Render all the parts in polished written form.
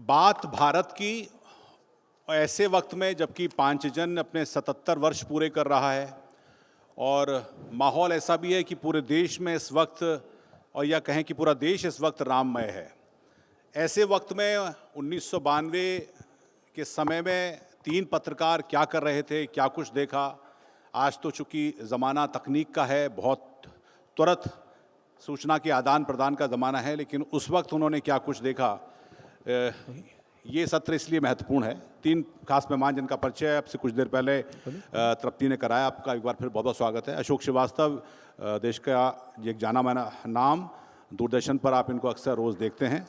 बात भारत की ऐसे वक्त में जबकि पांचजन्य अपने 77 वर्ष पूरे कर रहा है और माहौल ऐसा भी है कि पूरे देश में इस वक्त, और या कहें कि पूरा देश इस वक्त राममय है। ऐसे वक्त में 1992 के समय में 3 पत्रकार क्या कर रहे थे, क्या कुछ देखा। आज तो चूँकि ज़माना तकनीक का है, बहुत तुरंत सूचना के आदान प्रदान का ज़माना है, लेकिन उस वक्त उन्होंने क्या कुछ देखा, ये सत्र इसलिए महत्वपूर्ण है। 3 खास मेहमान जिनका परिचय आपसे कुछ देर पहले तृप्ति ने कराया, आपका एक बार फिर बहुत बहुत स्वागत है। अशोक श्रीवास्तव, देश का एक जाना माना नाम, दूरदर्शन पर आप इनको अक्सर रोज़ देखते हैं।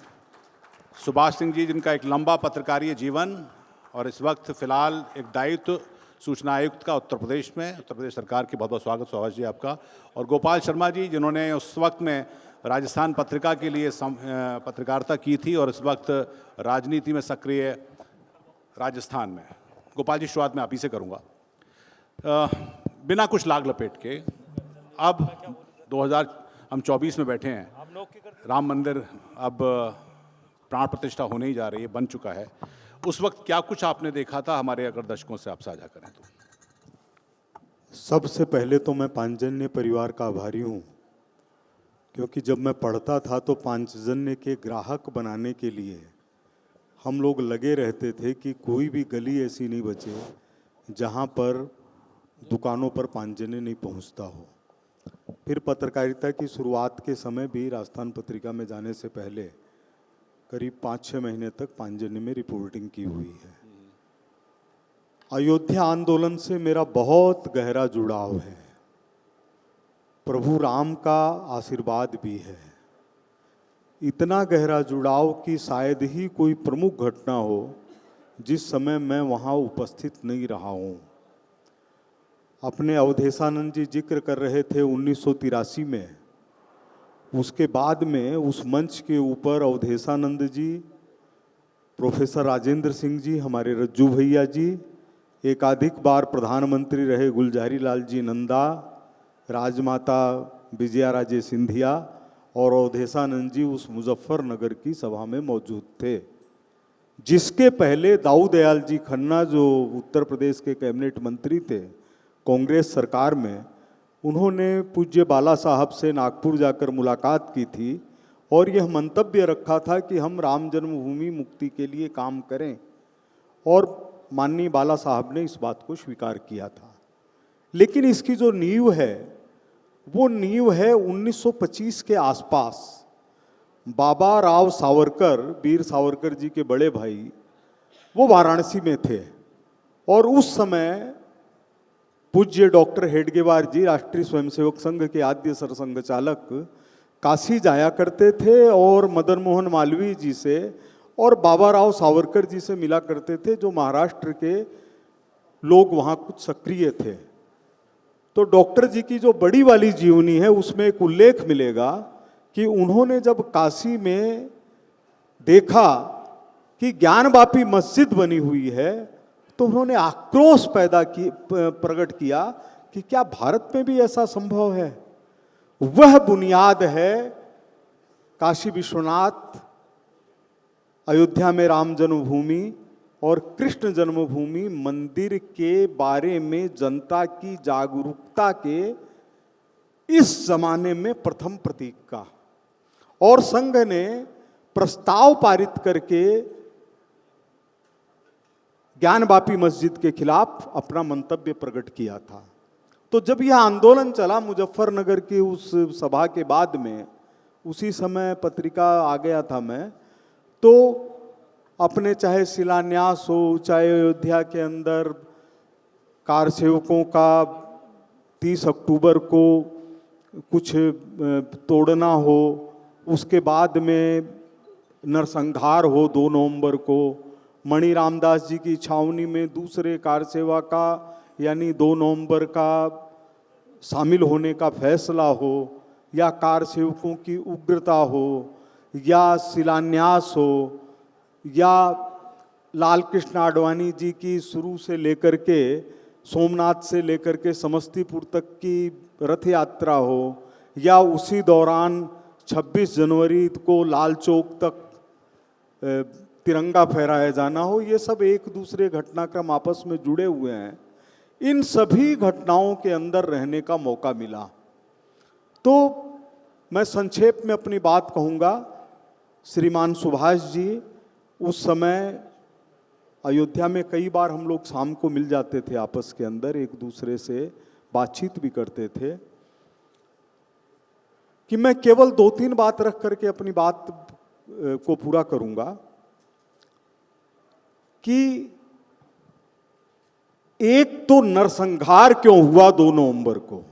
सुभाष सिंह जी, जिनका एक लंबा पत्रकारीय जीवन और इस वक्त फ़िलहाल एक दायित्व सूचना आयुक्त का उत्तर प्रदेश सरकार की, बहुत बहुत स्वागत सुभाष जी आपका। और गोपाल शर्मा जी, जिन्होंने उस वक्त में राजस्थान पत्रिका के लिए पत्रकारिता की थी और इस वक्त राजनीति में सक्रिय राजस्थान में। गोपाल जी, शुरुआत में आप ही से करूँगा। बिना कुछ लाग लपेट के, अब 2024 में बैठे हैं, राम मंदिर अब प्राण प्रतिष्ठा होने ही जा रही है, बन चुका है। उस वक्त क्या कुछ आपने देखा था, हमारे अगर दर्शकों से आप साझा करें तो। सबसे पहले तो मैं पांचजन्य परिवार का आभारी हूँ, क्योंकि जब मैं पढ़ता था तो पांचजन्य के ग्राहक बनाने के लिए हम लोग लगे रहते थे कि कोई भी गली ऐसी नहीं बचे जहाँ पर दुकानों पर पांचजन्य नहीं पहुँचता हो। फिर पत्रकारिता की शुरुआत के समय भी राजस्थान पत्रिका में जाने से पहले करीब 5-6 महीने तक पांचजन्य में रिपोर्टिंग की हुई है। अयोध्या आंदोलन से मेरा बहुत गहरा जुड़ाव है, प्रभु राम का आशीर्वाद भी है। इतना गहरा जुड़ाव कि शायद ही कोई प्रमुख घटना हो जिस समय मैं वहाँ उपस्थित नहीं रहा हूँ। अपने अवधेशानंद जी जिक्र कर रहे थे 1983 में, उसके बाद में उस मंच के ऊपर अवधेशानंद जी, प्रोफेसर राजेंद्र सिंह जी, हमारे रज्जू भैया जी, एकाधिक बार प्रधानमंत्री रहे गुलजारी लाल जी नंदा, राजमाता विजया राजे सिंधिया और अवधेशानंद जी उस मुजफ्फरनगर की सभा में मौजूद थे, जिसके पहले दाऊ दयाल जी खन्ना, जो उत्तर प्रदेश के कैबिनेट मंत्री थे कांग्रेस सरकार में, उन्होंने पूज्य बाला साहब से नागपुर जाकर मुलाकात की थी और यह मंतव्य रखा था कि हम राम जन्मभूमि मुक्ति के लिए काम करें, और माननीय बाला साहब ने इस बात को स्वीकार किया था। लेकिन इसकी जो नींव है वो नींव है 1925 के आसपास। बाबा राव सावरकर, वीर सावरकर जी के बड़े भाई, वो वाराणसी में थे और उस समय पूज्य डॉक्टर हेडगेवार जी, राष्ट्रीय स्वयंसेवक संघ के आद्य सरसंघ चालक, काशी जाया करते थे और मदन मोहन मालवीय जी से और बाबा राव सावरकर जी से मिला करते थे, जो महाराष्ट्र के लोग वहाँ कुछ सक्रिय थे। तो डॉक्टर जी की जो बड़ी वाली जीवनी है उसमें एक उल्लेख मिलेगा कि उन्होंने जब काशी में देखा कि ज्ञानवापी मस्जिद बनी हुई है तो उन्होंने आक्रोश प्रकट किया कि क्या भारत में भी ऐसा संभव है। वह बुनियाद है काशी विश्वनाथ, अयोध्या में राम जन्मभूमि और कृष्ण जन्मभूमि मंदिर के बारे में जनता की जागरूकता के इस जमाने में प्रथम प्रतीक का। और संघ ने प्रस्ताव पारित करके ज्ञानवापी मस्जिद के खिलाफ अपना मंतव्य प्रकट किया था। तो जब यह आंदोलन चला मुजफ्फरनगर की उस सभा के बाद में, उसी समय पत्रिका आ गया था मैं, तो अपने चाहे शिलान्यास हो, चाहे अयोध्या के अंदर कार सेवकों का 30 अक्टूबर को कुछ तोड़ना हो, उसके बाद में नरसंहार हो 2 नवंबर को, मणि रामदास जी की छावनी में दूसरे कार सेवा का यानी 2 नवंबर का शामिल होने का फैसला हो, या कार सेवकों की उग्रता हो, या शिलान्यास हो, या लाल कृष्ण आडवाणी जी की शुरू से लेकर के सोमनाथ से लेकर के समस्तीपुर तक की रथ यात्रा हो, या उसी दौरान 26 जनवरी को लाल चौक तक तिरंगा फहराया जाना हो, ये सब एक दूसरे घटनाक्रम आपस में जुड़े हुए हैं। इन सभी घटनाओं के अंदर रहने का मौका मिला। तो मैं संक्षेप में अपनी बात कहूँगा। श्रीमान सुभाष जी, उस समय अयोध्या में कई बार हम लोग शाम को मिल जाते थे, आपस के अंदर एक दूसरे से बातचीत भी करते थे। कि मैं केवल 2-3 बात रख करके अपनी बात को पूरा करूंगा कि एक तो नरसंहार क्यों हुआ 2 नवंबर को।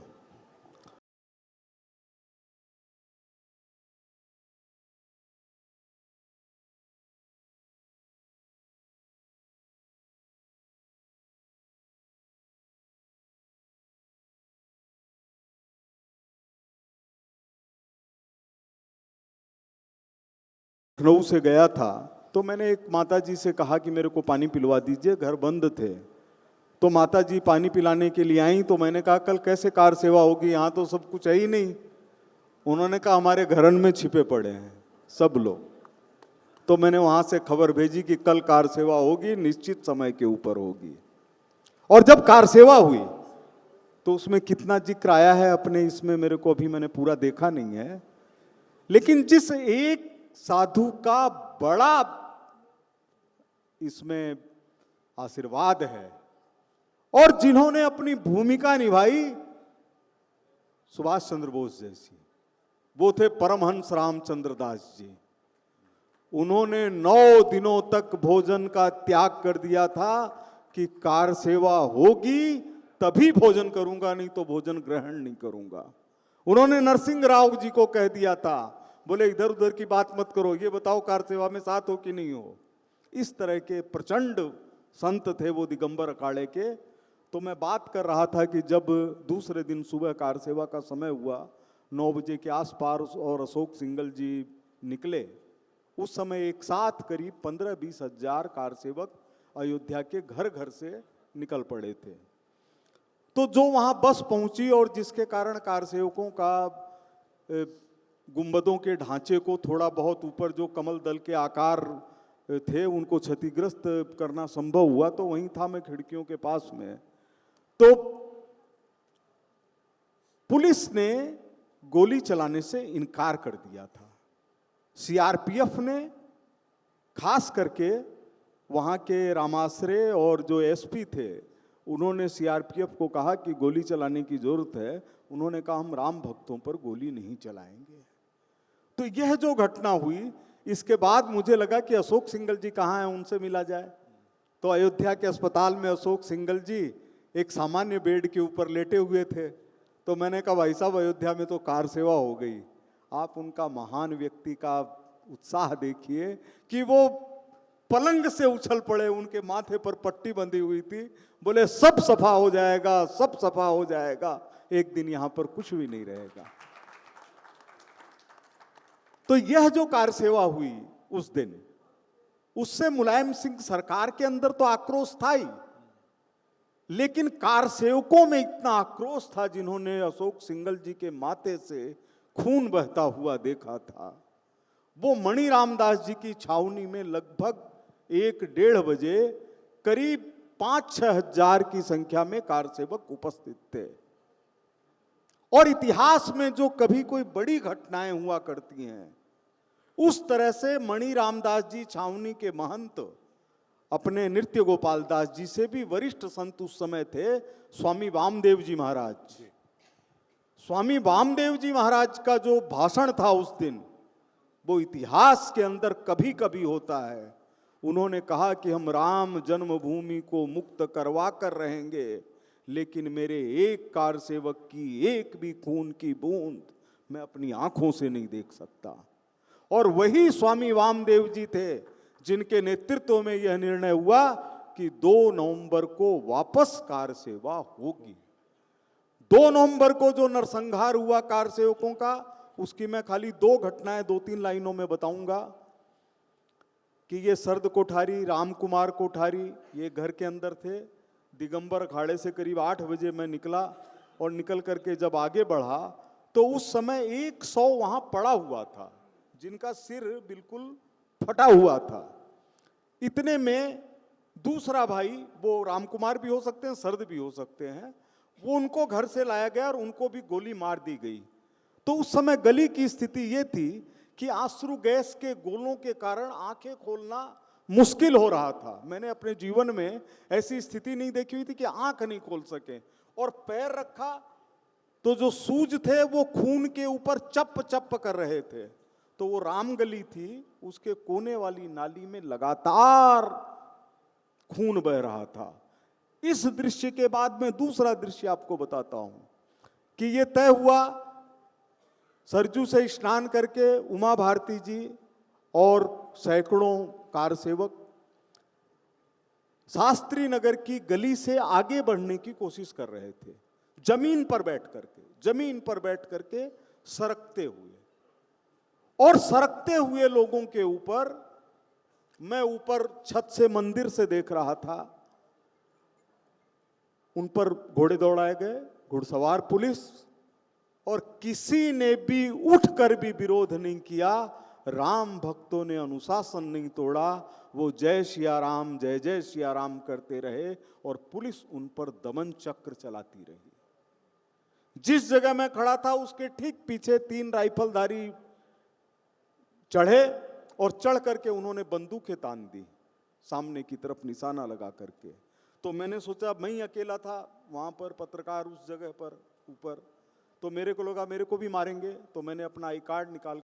लखनऊ से गया था तो मैंने एक माता जी से कहा कि मेरे को पानी पिलवा दीजिए, घर बंद थे। तो माता जी पानी पिलाने के लिए आई, तो मैंने कहा कल कैसे कार सेवा होगी, यहाँ तो सब कुछ है ही नहीं। उन्होंने कहा हमारे घरन में छिपे पड़े हैं सब लोग। तो मैंने वहाँ से खबर भेजी कि कल कार सेवा होगी, निश्चित समय के ऊपर होगी। और जब कार सेवा हुई तो उसमें कितना जिक्र आया है अपने इसमें मेरे को अभी मैंने पूरा देखा नहीं है, लेकिन जिस एक साधु का बड़ा इसमें आशीर्वाद है और जिन्होंने अपनी भूमिका निभाई सुभाष चंद्र बोस जैसी, वो थे परमहंस रामचंद्र दास जी। उन्होंने 9 दिनों तक भोजन का त्याग कर दिया था कि कार सेवा होगी तभी भोजन करूंगा, नहीं तो भोजन ग्रहण नहीं करूंगा। उन्होंने नरसिंह राव जी को कह दिया था, बोले इधर उधर की बात मत करो, ये बताओ कार सेवा में साथ हो कि नहीं हो। इस तरह के प्रचंड संत थे वो दिगंबर अखाड़े के। तो मैं बात कर रहा था कि जब दूसरे दिन सुबह कार सेवा का समय हुआ 9 बजे के आसपास और अशोक सिंघल जी निकले, उस समय एक साथ करीब 15-20 हजार कार सेवक अयोध्या के घर घर से निकल पड़े थे। तो जो वहाँ बस पहुँची और जिसके कारण कार सेवकों का गुंबदों के ढांचे को थोड़ा बहुत ऊपर जो कमल दल के आकार थे उनको क्षतिग्रस्त करना संभव हुआ, तो वहीं था मैं खिड़कियों के पास में। तो पुलिस ने गोली चलाने से इनकार कर दिया था। सीआरपीएफ ने खास करके वहाँ के रामाश्रय और जो एसपी थे उन्होंने सीआरपीएफ को कहा कि गोली चलाने की जरूरत है। उन्होंने कहा हम राम भक्तों पर गोली नहीं चलाएंगे। तो यह जो घटना हुई, इसके बाद मुझे लगा कि अशोक सिंघल जी कहाँ हैं, उनसे मिला जाए। तो अयोध्या के अस्पताल में अशोक सिंघल जी एक सामान्य बेड के ऊपर लेटे हुए थे। तो मैंने कहा भाई साहब अयोध्या में तो कार सेवा हो गई, आप उनका महान व्यक्ति का उत्साह देखिए कि वो पलंग से उछल पड़े, उनके माथे पर पट्टी बंधी हुई थी, बोले सब सफा हो जाएगा, सब सफा हो जाएगा, एक दिन यहां पर कुछ भी नहीं रहेगा। तो यह जो कार सेवा हुई उस दिन, उससे मुलायम सिंह सरकार के अंदर तो आक्रोश था ही, लेकिन कार सेवकों में इतना आक्रोश था जिन्होंने अशोक सिंघल जी के माथे से खून बहता हुआ देखा था। वो मणि रामदास जी की छावनी में लगभग 1-1.5 बजे करीब 5-6 हजार की संख्या में कार सेवक उपस्थित थे। और इतिहास में जो कभी कोई बड़ी घटनाएं हुआ करती हैं, उस तरह से मणि रामदास जी छावनी के महंत अपने नृत्य गोपाल दास जी से भी वरिष्ठ संत उस समय थे स्वामी वामदेव जी महाराज। स्वामी वामदेव जी महाराज का जो भाषण था उस दिन, वो इतिहास के अंदर कभी कभी होता है। उन्होंने कहा कि हम राम जन्मभूमि को मुक्त करवा कर रहेंगे, लेकिन मेरे एक कार सेवक की एक भी खून की बूंद मैं अपनी आंखों से नहीं देख सकता। और वही स्वामी वामदेव जी थे जिनके नेतृत्व में यह निर्णय हुआ कि 2 नवंबर को वापस कार सेवा होगी। 2 नवंबर को जो नरसंहार हुआ कार सेवकों का, उसकी मैं खाली 2 घटनाएं 2-3 लाइनों में बताऊंगा कि ये सरद कोठारी, राम कुमार कोठारी, ये घर के अंदर थे। दिगंबर अखाड़े से करीब 8 बजे मैं निकला और निकल करके जब आगे बढ़ा तो उस समय 100 वहां पड़ा हुआ था जिनका सिर बिल्कुल फटा हुआ था। इतने में दूसरा भाई, वो राम कुमार भी हो सकते हैं, शरद भी हो सकते हैं, वो उनको घर से लाया गया और उनको भी गोली मार दी गई। तो उस समय गली की स्थिति ये थी कि आंसू गैस के गोलों के कारण आंखें खोलना मुश्किल हो रहा था। मैंने अपने जीवन में ऐसी स्थिति नहीं देखी हुई थी कि आंख नहीं खोल सके। और पैर रखा तो जो सूज थे वो खून के ऊपर चप चप कर रहे थे। तो वो राम गली थी, उसके कोने वाली नाली में लगातार खून बह रहा था। इस दृश्य के बाद मैं दूसरा दृश्य आपको बताता हूं कि ये तय हुआ, सरजू से स्नान करके उमा भारती जी और सैकड़ों कार सेवक शास्त्री नगर की गली से आगे बढ़ने की कोशिश कर रहे थे, जमीन पर बैठ करके सरकते हुए। और सरकते हुए लोगों के ऊपर, मैं ऊपर छत से मंदिर से देख रहा था, उन पर घोड़े दौड़ाए गए, घुड़सवार पुलिस, और किसी ने भी उठकर भी विरोध नहीं किया। राम भक्तों ने अनुशासन नहीं तोड़ा, वो जय सिया राम, जय जय सिया राम करते रहे और पुलिस उन पर दमन चक्र चलाती रही। जिस जगह मैं खड़ा था उसके ठीक पीछे 3 राइफलधारी चढ़े और चढ़ करके उन्होंने बंदूकें तान दी सामने की तरफ निशाना लगा करके। तो मैंने सोचा, मैं ही अकेला था वहां पर पत्रकार उस जगह पर ऊपर, तो मेरे को लगा मेरे को भी मारेंगे। तो मैंने अपना आई कार्ड निकाल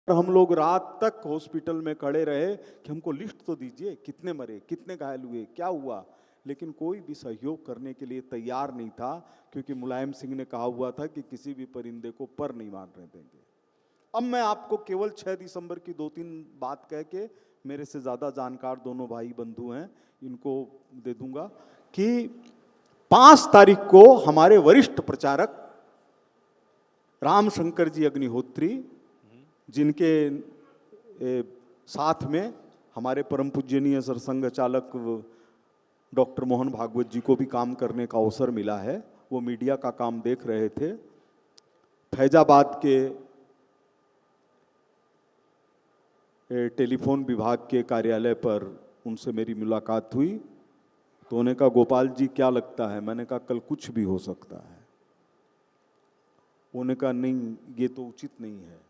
हम लोग रात तक हॉस्पिटल में खड़े रहे कि हमको लिस्ट तो दीजिए, कितने मरे, कितने घायल हुए, क्या हुआ। लेकिन कोई भी सहयोग करने के लिए तैयार नहीं था, क्योंकि मुलायम सिंह ने कहा हुआ था कि किसी भी परिंदे को पर नहीं मारने देंगे। अब मैं आपको केवल 6 दिसंबर की 2-3 बात कह के, मेरे से ज़्यादा जानकार दोनों भाई बंधु हैं, इनको दे दूंगा कि 5 तारीख को हमारे वरिष्ठ प्रचारक रामशंकर जी अग्निहोत्री, जिनके साथ में हमारे परम पूजनीय सरसंघ चालक डॉक्टर मोहन भागवत जी को भी काम करने का अवसर मिला है, वो मीडिया का काम देख रहे थे। फैजाबाद के टेलीफोन विभाग के कार्यालय पर उनसे मेरी मुलाकात हुई। तो उन्होंने कहा, गोपाल जी क्या लगता है? मैंने कहा, कल कुछ भी हो सकता है। उन्होंने कहा, नहीं ये तो उचित नहीं है।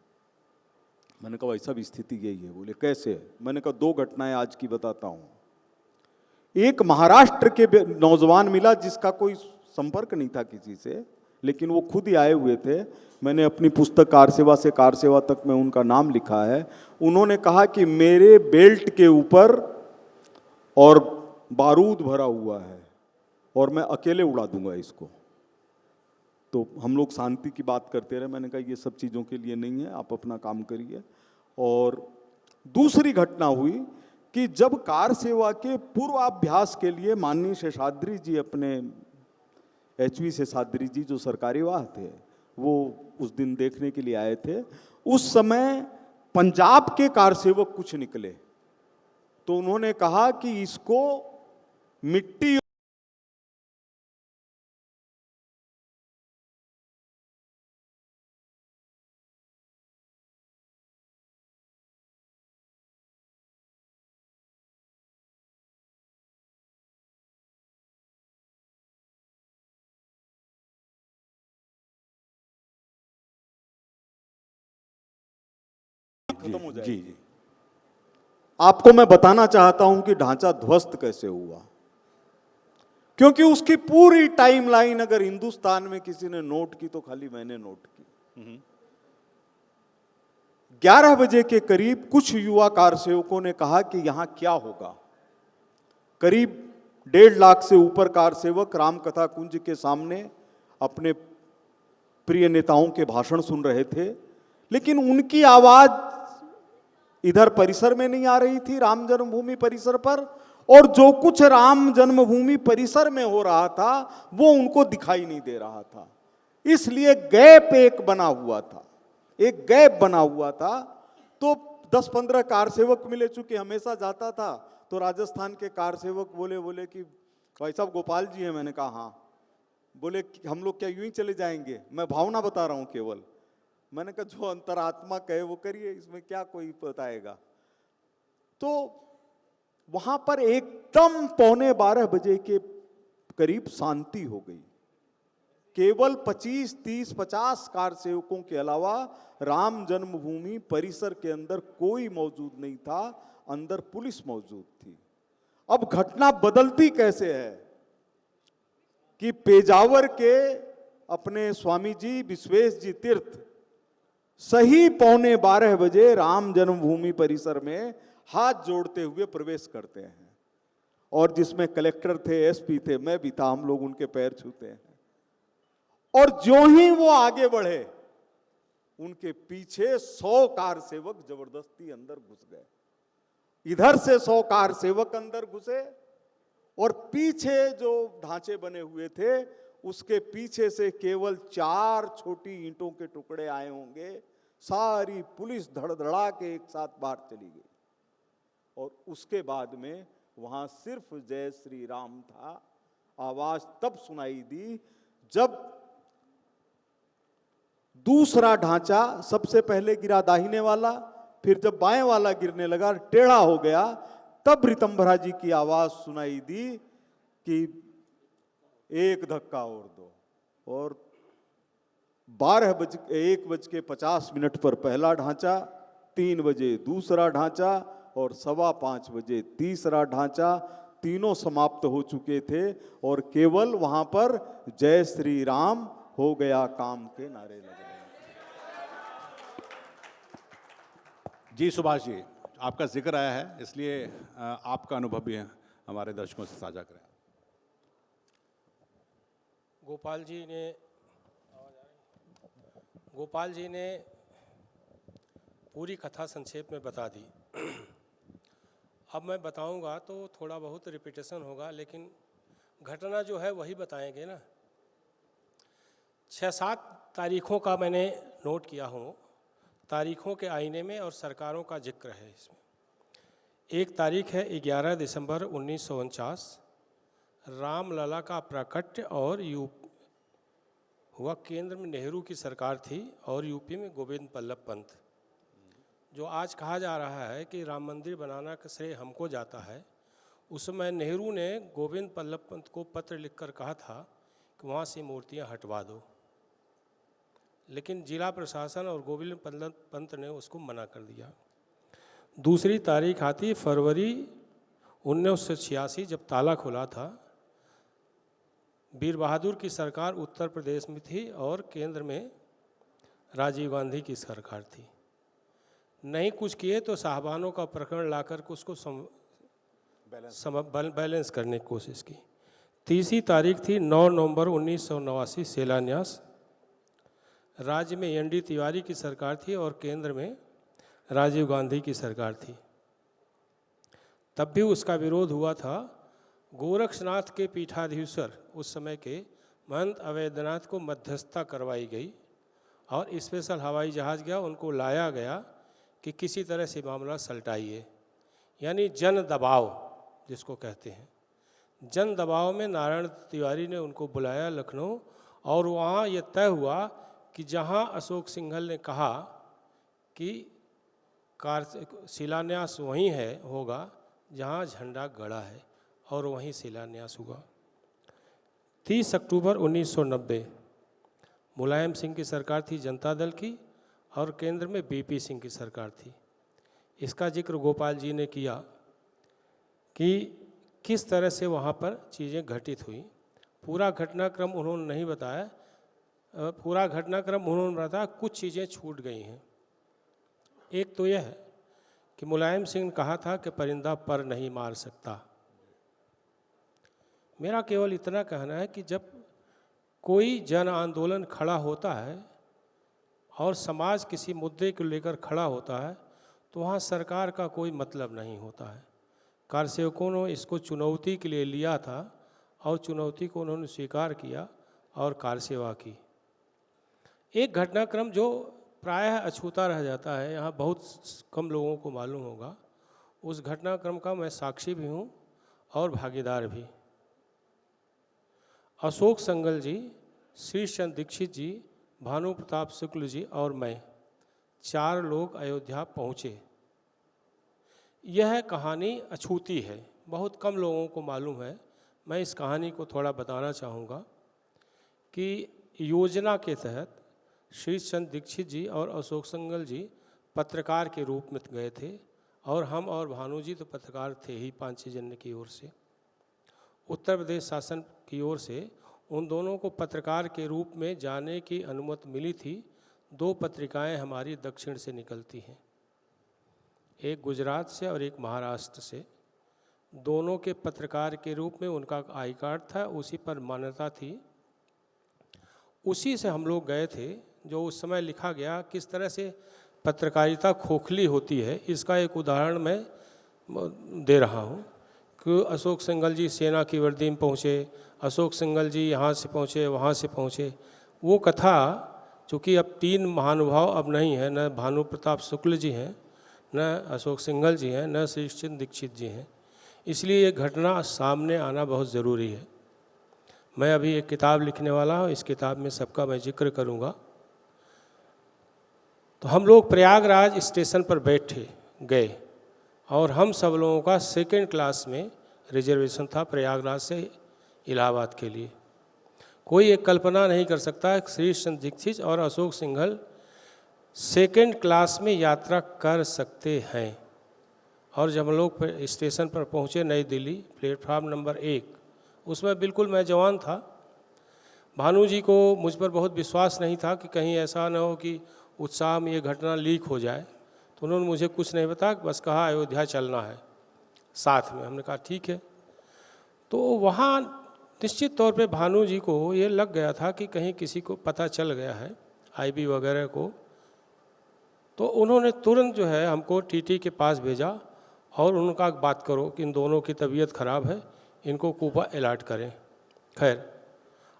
मैंने कहा, ऐसा भी स्थिति यही है। बोले कैसे? मैंने कहा, 2 घटनाएं आज की बताता हूं। एक महाराष्ट्र के नौजवान मिला जिसका कोई संपर्क नहीं था किसी से, लेकिन वो खुद ही आए हुए थे। मैंने अपनी पुस्तक कार सेवा से कार सेवा तक में उनका नाम लिखा है। उन्होंने कहा कि मेरे बेल्ट के ऊपर और बारूद भरा हुआ है और मैं अकेले उड़ा दूंगा इसको। तो हम लोग शांति की बात करते रहे। मैंने कहा, ये सब चीज़ों के लिए नहीं है, आप अपना काम करिए। और दूसरी घटना हुई कि जब कार सेवा के पूर्वाभ्यास के लिए माननीय शेषाद्री जी, अपने HV शेषाद्री जी जो सरकारी वाह थे, वो उस दिन देखने के लिए आए थे। उस समय पंजाब के कार सेवक कुछ निकले, तो उन्होंने कहा कि इसको मिट्टी खत्म हो जाएगी। जी। आपको मैं बताना चाहता हूं कि ढांचा ध्वस्त कैसे हुआ, क्योंकि उसकी पूरी टाइमलाइन अगर हिंदुस्तान में किसी ने नोट की तो खाली मैंने नोट की। 11 बजे के करीब कुछ युवा कार सेवकों ने कहा कि यहां क्या होगा। करीब 1.5 लाख से ऊपर कार सेवक रामकथा कुंज के सामने अपने प्रिय नेताओं के भाषण सुन रहे थे, लेकिन उनकी आवाज इधर परिसर में नहीं आ रही थी, राम जन्मभूमि परिसर पर, और जो कुछ राम जन्मभूमि परिसर में हो रहा था वो उनको दिखाई नहीं दे रहा था। इसलिए गैप एक बना हुआ था, एक गैप बना हुआ था। तो 10-15 कार सेवक मिले, चूंकि हमेशा जाता था तो राजस्थान के कार सेवक बोले कि भाई साहब गोपाल जी हैं। मैंने कहा हाँ। बोले कि हम लोग क्या यूं ही चले जाएंगे? मैं भावना बता रहा हूं केवल। मैंने कहा जो अंतरात्मा कहे वो करिए, इसमें क्या कोई बताएगा। तो वहां पर एकदम 11:15 के करीब शांति हो गई। केवल 25, 30, 50 कार सेवकों के अलावा राम जन्मभूमि परिसर के अंदर कोई मौजूद नहीं था, अंदर पुलिस मौजूद थी। अब घटना बदलती कैसे है कि पेजावर के अपने स्वामी जी विश्वेश जी तीर्थ सही 11:15 राम जन्मभूमि परिसर में हाथ जोड़ते हुए प्रवेश करते हैं, और जिसमें कलेक्टर थे, एसपी थे, मैं भी था, हम लोग उनके पैर छूते हैं। और जो ही वो आगे बढ़े उनके पीछे 100 कार सेवक जबरदस्ती अंदर घुस गए। इधर से 100 कार सेवक अंदर घुसे, और पीछे जो ढांचे बने हुए थे उसके पीछे से केवल 4 छोटी ईंटों के टुकड़े आए होंगे। सारी पुलिस धड़धड़ा के एक साथ बाहर चली गई, और उसके बाद में वहां सिर्फ जय श्री राम था। आवाज तब सुनाई दी जब दूसरा ढांचा सबसे पहले गिरा दाहिने वाला, फिर जब बाएं वाला गिरने लगा, टेढ़ा हो गया, तब ऋतंभरा जी की आवाज सुनाई दी कि एक धक्का और दो। और 1:50 पर पहला ढांचा, 3 बजे दूसरा ढांचा, और 5:15 तीसरा ढांचा। तीनों समाप्त हो चुके थे, और केवल वहां पर जय श्री राम हो गया काम के नारे लग रहे हैं। जी सुभाष जी, आपका जिक्र आया है, इसलिए आपका अनुभव भी हमारे दर्शकों से साझा करें। गोपाल जी ने पूरी कथा संक्षेप में बता दी। अब मैं बताऊंगा तो थोड़ा बहुत रिपीटेशन होगा, लेकिन घटना जो है वही बताएंगे ना। 6-7 तारीखों का मैंने नोट किया हूँ, तारीखों के आईने में, और सरकारों का जिक्र है इसमें। एक तारीख है 11 दिसंबर 1949, रामलला का प्राकट्य, और हुआ केंद्र में नेहरू की सरकार थी और यूपी में गोविंद बल्लभ पंत। जो आज कहा जा रहा है कि राम मंदिर बनाना का श्रेय हमको जाता है, उस समय नेहरू ने गोविंद बल्लभ पंत को पत्र लिखकर कहा था कि वहाँ से मूर्तियाँ हटवा दो, लेकिन जिला प्रशासन और गोविंद बल्लभ पंत ने उसको मना कर दिया। दूसरी तारीख आती फरवरी 1986, जब ताला खुला था। वीर बहादुर की सरकार उत्तर प्रदेश में थी और केंद्र में राजीव गांधी की सरकार थी। नहीं कुछ किए तो साहबानों का प्रकरण लाकर के उसको बैलेंस करने की कोशिश की। तीसरी तारीख थी 9 नवंबर 1989, शिलान्यास। राज्य में एन.डी. तिवारी की सरकार थी और केंद्र में राजीव गांधी की सरकार थी। तब भी उसका विरोध हुआ था। गोरक्षनाथ के पीठाधीश्वर उस समय के महंत अवैधनाथ को मध्यस्थता करवाई गई और स्पेशल हवाई जहाज़ गया, उनको लाया गया कि किसी तरह से मामला सलटाइए, यानी जन दबाव जिसको कहते हैं। जन दबाव में नारायण तिवारी ने उनको बुलाया लखनऊ, और वहाँ ये तय हुआ कि जहाँ अशोक सिंघल ने कहा कि शिलान्यास वहीं होगा जहाँ झंडा गड़ा है, और वहीं शिलान्यास हुआ। 30 अक्टूबर 1990 मुलायम सिंह की सरकार थी, जनता दल की, और केंद्र में बीपी सिंह की सरकार थी। इसका जिक्र गोपाल जी ने किया कि किस तरह से वहाँ पर चीज़ें घटित हुई। पूरा घटनाक्रम उन्होंने नहीं बताया, पूरा घटनाक्रम उन्होंने बताया, कुछ चीज़ें छूट गई हैं। एक तो यह है कि मुलायम सिंह ने कहा था कि परिंदा पर नहीं मार सकता। मेरा केवल इतना कहना है कि जब कोई जन आंदोलन खड़ा होता है और समाज किसी मुद्दे को लेकर खड़ा होता है तो वहाँ सरकार का कोई मतलब नहीं होता है। कारसेवकों ने इसको चुनौती के लिए लिया था और चुनौती को उन्होंने स्वीकार किया और कारसेवा की। एक घटनाक्रम जो प्रायः अछूता रह जाता है, यहाँ बहुत कम लोगों को मालूम होगा, उस घटनाक्रम का मैं साक्षी भी हूँ और भागीदार भी। अशोक सिंघल जी, श्रीश चंद्र दीक्षित जी, भानु प्रताप शुक्ल जी और मैं 4 लोग अयोध्या पहुँचे। यह कहानी अछूती है, बहुत कम लोगों को मालूम है। मैं इस कहानी को थोड़ा बताना चाहूँगा कि योजना के तहत श्रीश चंद्र दीक्षित जी और अशोक सिंघल जी पत्रकार के रूप में गए थे और हम और भानु जी तो पत्रकार थे ही 5-6 जन की ओर से। उत्तर प्रदेश शासन की ओर से उन दोनों को पत्रकार के रूप में जाने की अनुमति मिली थी। 2 पत्रिकाएं हमारी दक्षिण से निकलती हैं, एक गुजरात से और एक महाराष्ट्र से। दोनों के पत्रकार के रूप में उनका आई कार्ड था, उसी पर मान्यता थी। उसी से हम लोग गए थे। जो उस समय लिखा गया किस तरह से पत्रकारिता खोखली होती है, इसका एक उदाहरण मैं दे रहा हूँ कि अशोक सिंघल जी सेना की वर्दी में पहुँचे, अशोक सिंघल जी यहाँ से पहुँचे, वहाँ से पहुँचे। वो कथा चूँकि अब 3 महानुभाव अब नहीं हैं, न भानु प्रताप शुक्ल जी हैं, न अशोक सिंघल जी हैं, न श्रीश चंद्र दीक्षित जी हैं, इसलिए ये घटना सामने आना बहुत ज़रूरी है। मैं अभी एक किताब लिखने वाला हूँ, इस किताब में सबका मैं जिक्र करूँगा। तो हम लोग प्रयागराज स्टेशन पर बैठे गए और हम सब लोगों का 2nd क्लास में रिजर्वेशन था प्रयागराज से इलाहाबाद के लिए। कोई एक कल्पना नहीं कर सकता श्रीश चंद्र दीक्षित और अशोक सिंघल 2nd क्लास में यात्रा कर सकते हैं। और जब हम लोग स्टेशन पर पहुँचे नई दिल्ली, प्लेटफार्म नंबर 1, उसमें बिल्कुल मैं जवान था। भानु जी को मुझ पर बहुत विश्वास नहीं था कि कहीं ऐसा न हो कि उत्साह में ये घटना लीक हो जाए, तो उन्होंने मुझे कुछ नहीं बताया, बस कहा अयोध्या चलना है साथ में। हमने कहा ठीक है। तो वहाँ निश्चित तौर पे भानु जी को ये लग गया था कि कहीं किसी को पता चल गया है, आईबी वगैरह को। तो उन्होंने तुरंत जो है हमको टीटी के पास भेजा और उनका बात करो कि इन दोनों की तबीयत खराब है, इनको कूपा अलर्ट करें। खैर,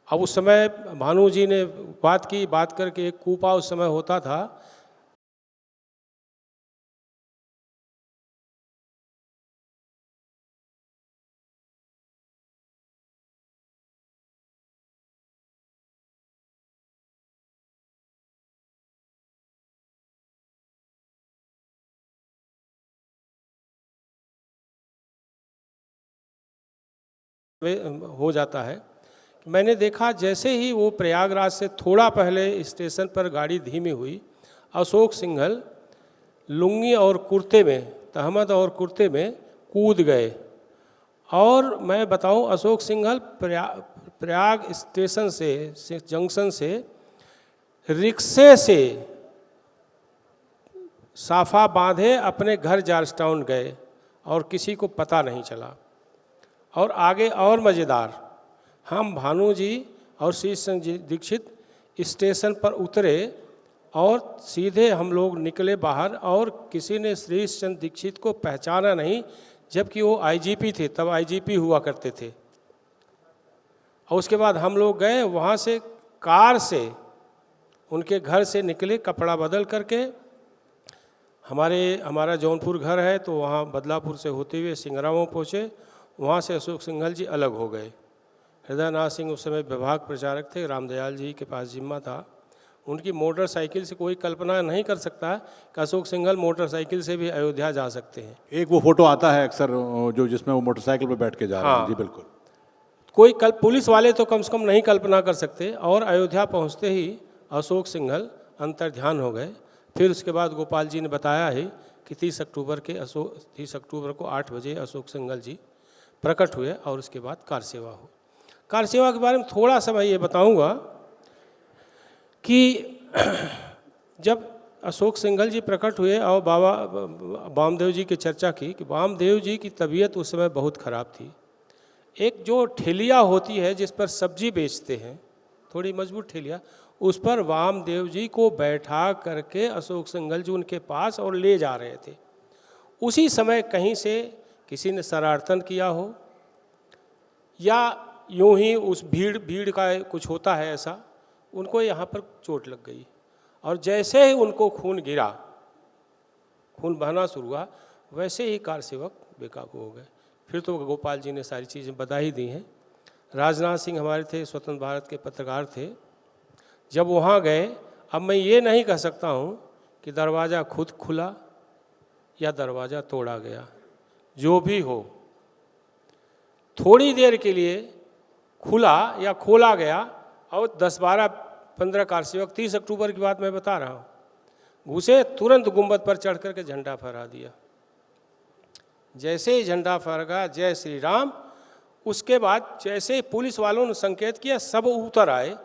अब उस समय भानु जी ने बात करके एक कूपा उस समय होता था। हो जाता है। मैंने देखा जैसे ही वो प्रयागराज से थोड़ा पहले स्टेशन पर गाड़ी धीमी हुई, अशोक सिंघल लुंगी और कुर्ते में, तहमद और कुर्ते में कूद गए। और मैं बताऊं, अशोक सिंघल प्रयाग स्टेशन से जंक्शन से रिक्शे से साफा बांधे अपने घर जॉर्ज टाउन गए और किसी को पता नहीं चला। और आगे और मज़ेदार, हम भानु जी और श्रीश चंद्र दीक्षित स्टेशन पर उतरे और सीधे हम लोग निकले बाहर और किसी ने श्रीश चंद्र दीक्षित को पहचाना नहीं, जबकि वो आईजीपी थे, तब आईजीपी हुआ करते थे। और उसके बाद हम लोग गए वहाँ से, कार से उनके घर से निकले कपड़ा बदल करके। हमारा जौनपुर घर है, तो वहाँ बदलापुर से होते हुए सिंगरामऊ पहुँचे। वहाँ से अशोक सिंघल जी अलग हो गए। हृदयनाथ सिंह उस समय विभाग प्रचारक थे, रामदयाल जी के पास जिम्मा था। उनकी मोटरसाइकिल से कोई कल्पना नहीं कर सकता कि अशोक सिंघल मोटरसाइकिल से भी अयोध्या जा सकते हैं। एक वो फोटो आता है अक्सर जो जिसमें वो मोटरसाइकिल पर बैठ के जा रहे हैं। जी बिल्कुल। कोई पुलिस वाले तो कम से कम नहीं कल्पना कर सकते। और अयोध्या पहुँचते ही अशोक सिंघल अंतर्ध्यान हो गए। फिर उसके बाद गोपाल जी ने बताया है कि 30 अक्टूबर को 8 बजे अशोक सिंघल जी प्रकट हुए और उसके बाद कार सेवा हो। कार सेवा के बारे में थोड़ा सा मैं ये बताऊंगा कि जब अशोक सिंघल जी प्रकट हुए और बाबा वामदेव जी की चर्चा की कि वामदेव जी की तबीयत उस समय बहुत ख़राब थी। एक जो ठेलिया होती है जिस पर सब्जी बेचते हैं, थोड़ी मजबूत ठेलिया, उस पर वामदेव जी को बैठा करके अशोक सिंघल जी उनके पास और ले जा रहे थे। उसी समय कहीं से किसी ने शरारतन किया हो या यूं ही उस भीड़ का कुछ होता है ऐसा, उनको यहाँ पर चोट लग गई और जैसे ही उनको खून गिरा, खून बहना शुरू हुआ, वैसे ही कार सेवक बेकाबू हो गए। फिर तो गोपाल जी ने सारी चीज़ें बता ही दी हैं। राजनाथ सिंह हमारे थे, स्वतंत्र भारत के पत्रकार थे। जब वहाँ गए, अब मैं ये नहीं कह सकता हूँ कि दरवाज़ा खुद खुला या दरवाज़ा तोड़ा गया, जो भी हो, थोड़ी देर के लिए खुला या खोला गया और 10, 12, 15 कार सेवक, 30 अक्टूबर की बात मैं बता रहा हूँ, घुसे, तुरंत गुंबद पर चढ़ करके झंडा फहरा दिया। जैसे ही झंडा फहरा, जय श्री राम, उसके बाद जैसे ही पुलिस वालों ने संकेत किया, सब उतर आए।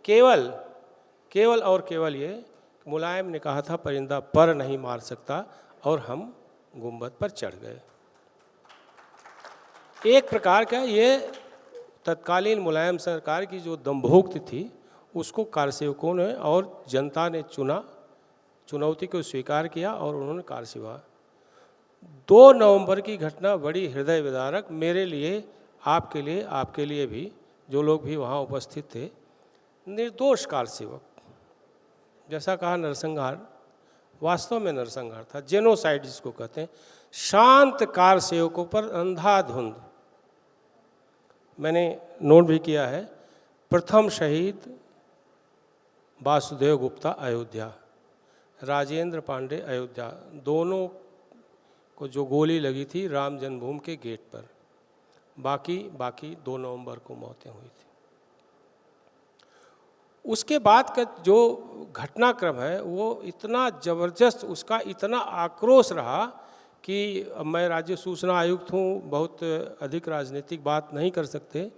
केवल और केवल ये मुलायम ने कहा था परिंदा पर नहीं मार सकता, और हम गुंबद पर चढ़ गए। एक प्रकार का ये तत्कालीन मुलायम सरकार की जो दंभोक्ति थी, उसको कारसेवकों ने और जनता ने चुनौती को स्वीकार किया और उन्होंने कार सेवा। 2 नवंबर की घटना बड़ी हृदय विदारक मेरे लिए, आपके लिए भी, जो लोग भी वहाँ उपस्थित थे। निर्दोष कार सेवक, जैसा कहा नरसंहार, वास्तव में नरसंहार था, जेनोसाइड जिसको कहते हैं। शांत कार सेवकों पर अंधाधुंध, मैंने नोट भी किया है, प्रथम शहीद वासुदेव गुप्ता अयोध्या, राजेंद्र पांडे अयोध्या, दोनों को जो गोली लगी थी राम जन्मभूमि के गेट पर, बाकी 2 नवंबर को मौतें हुई थी। उसके बाद का जो घटनाक्रम है वो इतना ज़बरदस्त, उसका इतना आक्रोश रहा कि मैं राज्य सूचना आयुक्त हूँ, बहुत अधिक राजनीतिक बात नहीं कर सकते,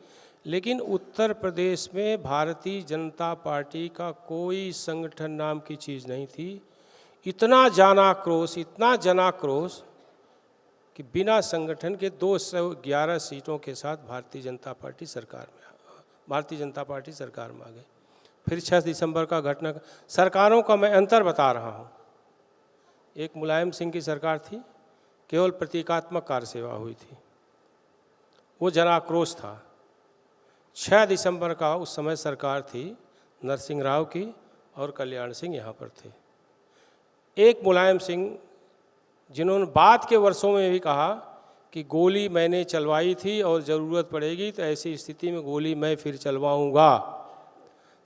लेकिन उत्तर प्रदेश में भारतीय जनता पार्टी का कोई संगठन नाम की चीज़ नहीं थी। इतना जनाक्रोश कि बिना संगठन के 211 सीटों के साथ भारतीय जनता पार्टी सरकार में आ गई। फिर 6 दिसंबर का घटना, सरकारों का मैं अंतर बता रहा हूँ। एक मुलायम सिंह की सरकार थी, केवल प्रतीकात्मक कार सेवा हुई थी, वो जनाक्रोश था। 6 दिसंबर का उस समय सरकार थी नरसिंह राव की और कल्याण सिंह यहाँ पर थे। एक मुलायम सिंह जिन्होंने बाद के वर्षों में भी कहा कि गोली मैंने चलवाई थी और ज़रूरत पड़ेगी तो ऐसी स्थिति में गोली मैं फिर चलवाऊंगा।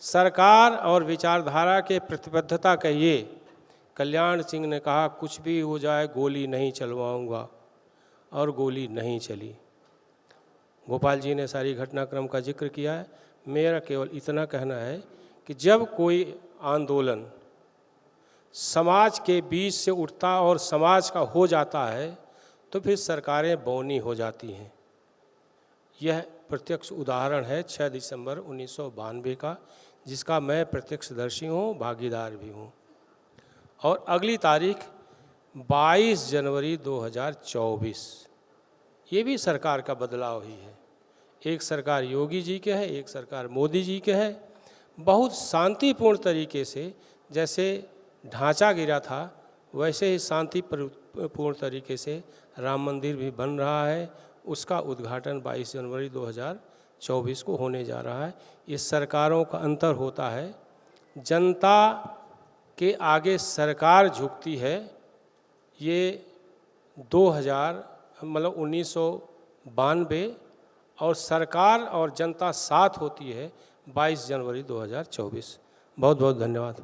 सरकार और विचारधारा के प्रतिबद्धता कहिए। कल्याण सिंह ने कहा कुछ भी हो जाए गोली नहीं चलवाऊंगा, और गोली नहीं चली। गोपाल जी ने सारी घटनाक्रम का जिक्र किया है। मेरा केवल इतना कहना है कि जब कोई आंदोलन समाज के बीच से उठता और समाज का हो जाता है तो फिर सरकारें बौनी हो जाती हैं। यह प्रत्यक्ष उदाहरण है 6 दिसंबर 1992 का, जिसका मैं प्रत्यक्षदर्शी हूँ, भागीदार भी हूँ। और अगली तारीख 22 जनवरी 2024, ये भी सरकार का बदलाव ही है। एक सरकार योगी जी के है, एक सरकार मोदी जी के है। बहुत शांतिपूर्ण तरीके से, जैसे ढांचा गिरा था वैसे ही शांतिपूर्ण तरीके से राम मंदिर भी बन रहा है। उसका उद्घाटन 22 जनवरी 2024 को होने जा रहा है। ये सरकारों का अंतर होता है, जनता के आगे सरकार झुकती है। ये 1992 और सरकार और जनता साथ होती है 22 जनवरी 2024। बहुत बहुत धन्यवाद।